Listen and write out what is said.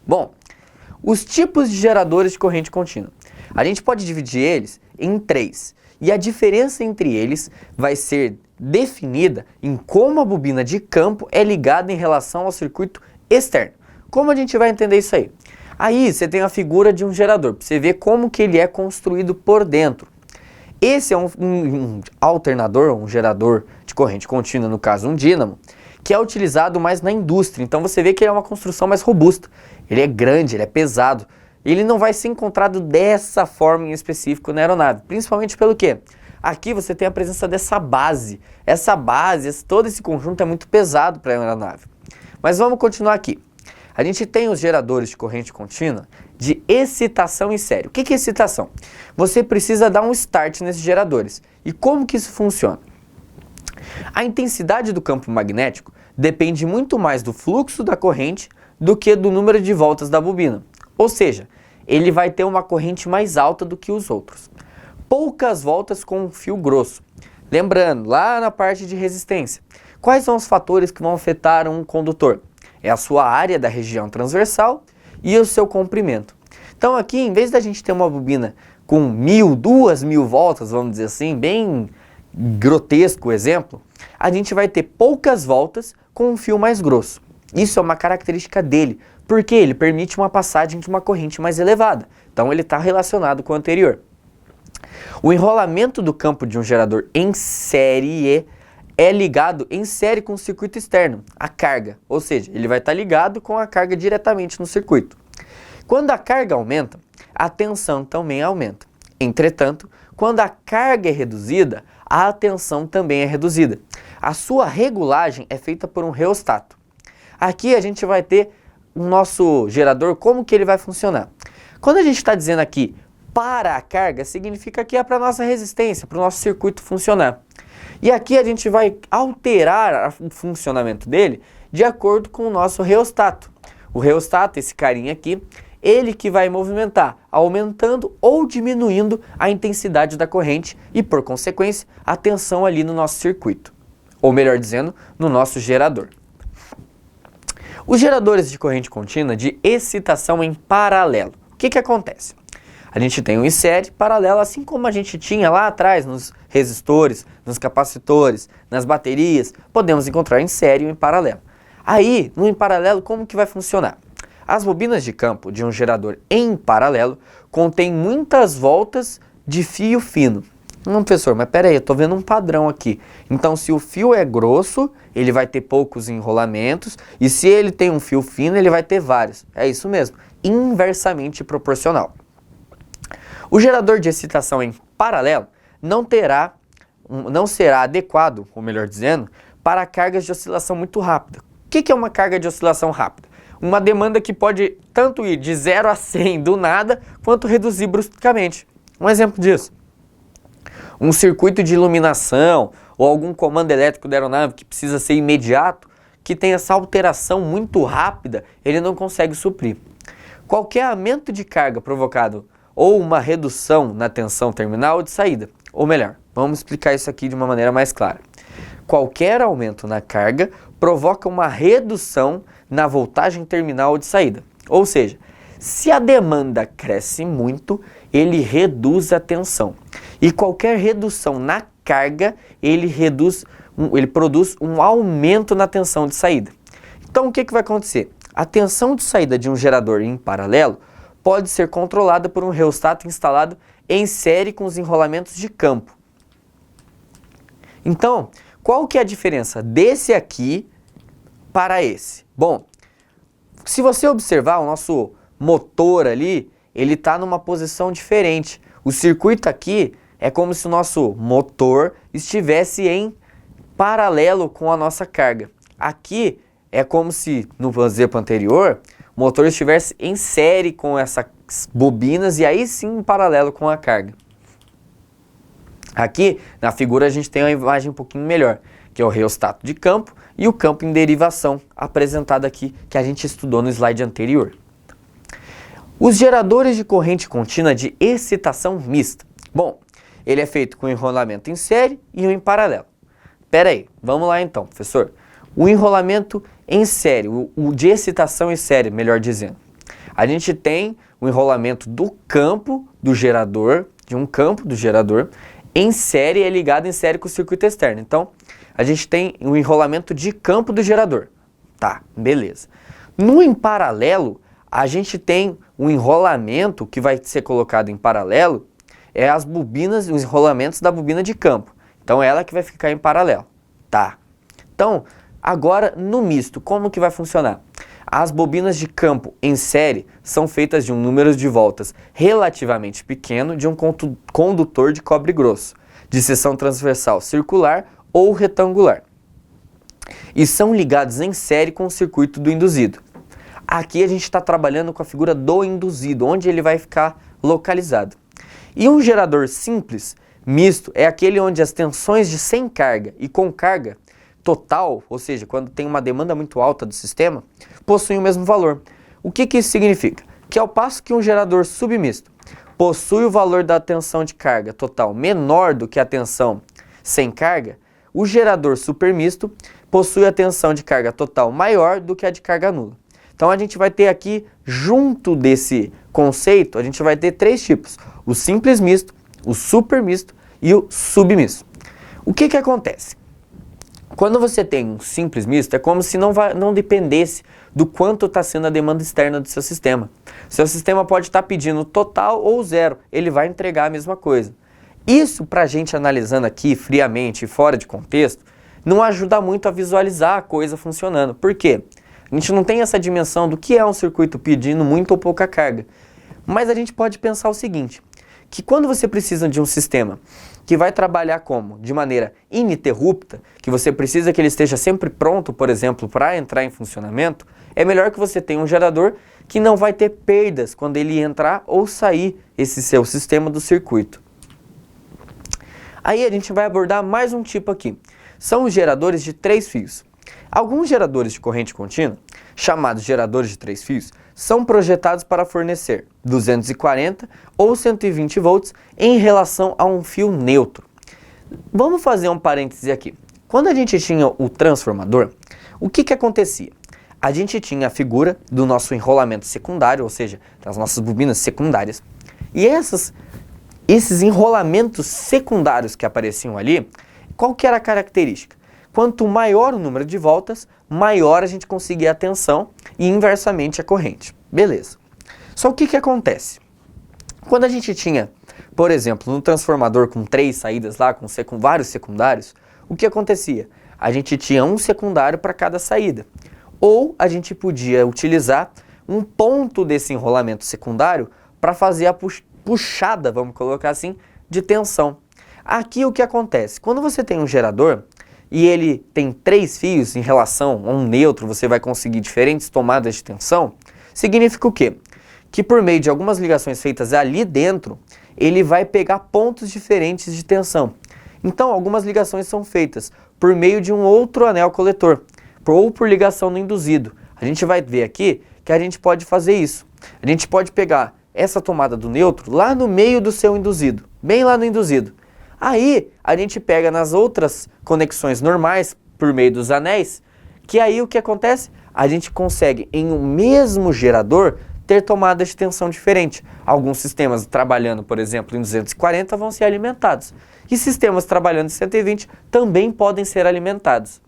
Bom, os tipos de geradores de corrente contínua. A gente pode dividir eles em 3. E a diferença entre eles vai ser definida em como a bobina de campo é ligada em relação ao circuito externo. Como a gente vai entender isso aí? Aí você tem a figura de um gerador, para você ver como que ele é construído por dentro. Esse é um alternador, um gerador de corrente contínua, no caso um dínamo, que é utilizado mais na indústria. Então você vê que ele é uma construção mais robusta. Ele é grande, ele é pesado. Ele não vai ser encontrado dessa forma em específico na aeronave, principalmente pelo quê? Aqui você tem a presença dessa base. Essa base, todo esse conjunto é muito pesado para a aeronave. Mas vamos continuar aqui. A gente tem os geradores de corrente contínua de excitação em série. O que é excitação? Você precisa dar um start nesses geradores. E como que isso funciona? A intensidade do campo magnético depende muito mais do fluxo da corrente do que do número de voltas da bobina. Ou seja, ele vai ter uma corrente mais alta do que os outros. Poucas voltas com um fio grosso. Lembrando, lá na parte de resistência, quais são os fatores que vão afetar um condutor? É a sua área da região transversal e o seu comprimento. Então aqui, em vez da gente ter uma bobina com 1.000, 2.000 voltas, vamos dizer assim, bem grotesco o exemplo, a gente vai ter poucas voltas com um fio mais grosso. Isso é uma característica dele, porque ele permite uma passagem de uma corrente mais elevada. Então ele está relacionado com o anterior. O enrolamento do campo de um gerador em série é ligado em série com o circuito externo, a carga, ou seja, ele vai estar ligado com a carga diretamente no circuito. Quando a carga aumenta, a tensão também aumenta. Entretanto, quando a carga é reduzida, a tensão também é reduzida. A sua regulagem é feita por um reostato. Aqui a gente vai ter o nosso gerador, como que ele vai funcionar. Quando a gente está dizendo aqui para a carga, significa que é para a nossa resistência, para o nosso circuito funcionar. E aqui a gente vai alterar o funcionamento dele de acordo com o nosso reostato. O reostato, esse carinha aqui, ele que vai movimentar, aumentando ou diminuindo a intensidade da corrente e, por consequência, a tensão ali no nosso circuito. Ou melhor dizendo, no nosso gerador. Os geradores de corrente contínua de excitação em paralelo. O que acontece? A gente tem um em série paralelo, assim como a gente tinha lá atrás nos resistores, nos capacitores, nas baterias, podemos encontrar em série ou em paralelo. Aí, no em paralelo, como que vai funcionar? As bobinas de campo de um gerador em paralelo contêm muitas voltas de fio fino. Não, professor, mas peraí, eu estou vendo um padrão aqui. Então, se o fio é grosso, ele vai ter poucos enrolamentos, e se ele tem um fio fino, ele vai ter vários. É isso mesmo, inversamente proporcional. O gerador de excitação em paralelo não será adequado, ou melhor dizendo, para cargas de oscilação muito rápida. O que é uma carga de oscilação rápida? Uma demanda que pode tanto ir de 0 a 100 do nada, quanto reduzir bruscamente. Um exemplo disso. Um circuito de iluminação ou algum comando elétrico da aeronave que precisa ser imediato, que tem essa alteração muito rápida, ele não consegue suprir. Qualquer aumento de carga provocado ou uma redução na tensão terminal de saída, ou melhor, vamos explicar isso aqui de uma maneira mais clara. Qualquer aumento na carga provoca uma redução na voltagem terminal de saída. Ou seja, se a demanda cresce muito, ele reduz a tensão. E qualquer redução na carga, ele produz um aumento na tensão de saída. Então o que vai acontecer? A tensão de saída de um gerador em paralelo pode ser controlada por um reostato instalado em série com os enrolamentos de campo. Então, qual que é a diferença desse aqui para esse? Bom, se você observar o nosso motor ali, ele está numa posição diferente. O circuito aqui é como se o nosso motor estivesse em paralelo com a nossa carga. Aqui é como se, no exemplo anterior, o motor estivesse em série com essas bobinas e aí sim em paralelo com a carga. Aqui, na figura, a gente tem uma imagem um pouquinho melhor, que é o reostato de campo e o campo em derivação, apresentado aqui, que a gente estudou no slide anterior. Os geradores de corrente contínua de excitação mista. Bom, ele é feito com enrolamento em série e um em paralelo. Pera aí, vamos lá então, professor. O enrolamento em série, o de excitação em série, melhor dizendo. A gente tem o enrolamento do campo do gerador, de um campo do gerador, em série, é ligado em série com o circuito externo. Então, a gente tem o enrolamento de campo do gerador. Tá, beleza. No em paralelo, a gente tem um enrolamento que vai ser colocado em paralelo, é as bobinas, os enrolamentos da bobina de campo. Então, ela que vai ficar em paralelo. Tá. Então, agora no misto, como que vai funcionar? As bobinas de campo em série são feitas de um número de voltas relativamente pequeno de um condutor de cobre grosso, de seção transversal circular ou retangular, e são ligados em série com o circuito do induzido. Aqui a gente está trabalhando com a figura do induzido, onde ele vai ficar localizado. E um gerador simples, misto, é aquele onde as tensões de sem carga e com carga total, ou seja, quando tem uma demanda muito alta do sistema, possuem o mesmo valor. O que isso significa? Que ao passo que um gerador submisto possui o valor da tensão de carga total menor do que a tensão sem carga, o gerador supermisto possui a tensão de carga total maior do que a de carga nula. Então a gente vai ter aqui, junto desse conceito, a gente vai ter três tipos: o simples misto, o supermisto e o submisto. O que acontece? Quando você tem um simples misto, é como se não dependesse do quanto está sendo a demanda externa do seu sistema. Seu sistema pode estar pedindo total ou zero, ele vai entregar a mesma coisa. Isso, para a gente analisando aqui friamente e fora de contexto, não ajuda muito a visualizar a coisa funcionando. Por quê? A gente não tem essa dimensão do que é um circuito pedindo muito ou pouca carga. Mas a gente pode pensar o seguinte, que quando você precisa de um sistema que vai trabalhar como? De maneira ininterrupta, que você precisa que ele esteja sempre pronto, por exemplo, para entrar em funcionamento, é melhor que você tenha um gerador que não vai ter perdas quando ele entrar ou sair esse seu sistema do circuito. Aí a gente vai abordar mais um tipo aqui. São os geradores de 3 fios. Alguns geradores de corrente contínua, chamados geradores de 3 fios, são projetados para fornecer 240 ou 120 volts em relação a um fio neutro. Vamos fazer um parêntese aqui. Quando a gente tinha o transformador, o que acontecia? A gente tinha a figura do nosso enrolamento secundário, ou seja, das nossas bobinas secundárias. E esses enrolamentos secundários que apareciam ali, qual que era a característica? Quanto maior o número de voltas, maior a gente conseguia a tensão e inversamente a corrente. Beleza. Só o que acontece? Quando a gente tinha, por exemplo, um transformador com 3 saídas lá, com vários secundários, o que acontecia? A gente tinha um secundário para cada saída. Ou a gente podia utilizar um ponto desse enrolamento secundário para fazer a puxada, vamos colocar assim, de tensão. Aqui o que acontece? Quando você tem um gerador e ele tem 3 fios em relação a um neutro, você vai conseguir diferentes tomadas de tensão, significa o quê? Que por meio de algumas ligações feitas ali dentro, ele vai pegar pontos diferentes de tensão. Então, algumas ligações são feitas por meio de um outro anel coletor, ou por ligação no induzido. A gente vai ver aqui que a gente pode fazer isso. A gente pode pegar essa tomada do neutro lá no meio do seu induzido, bem lá no induzido. Aí, a gente pega nas outras conexões normais, por meio dos anéis, que aí o que acontece? A gente consegue, em um mesmo gerador, ter tomadas de tensão diferente. Alguns sistemas trabalhando, por exemplo, em 240 vão ser alimentados. E sistemas trabalhando em 120 também podem ser alimentados.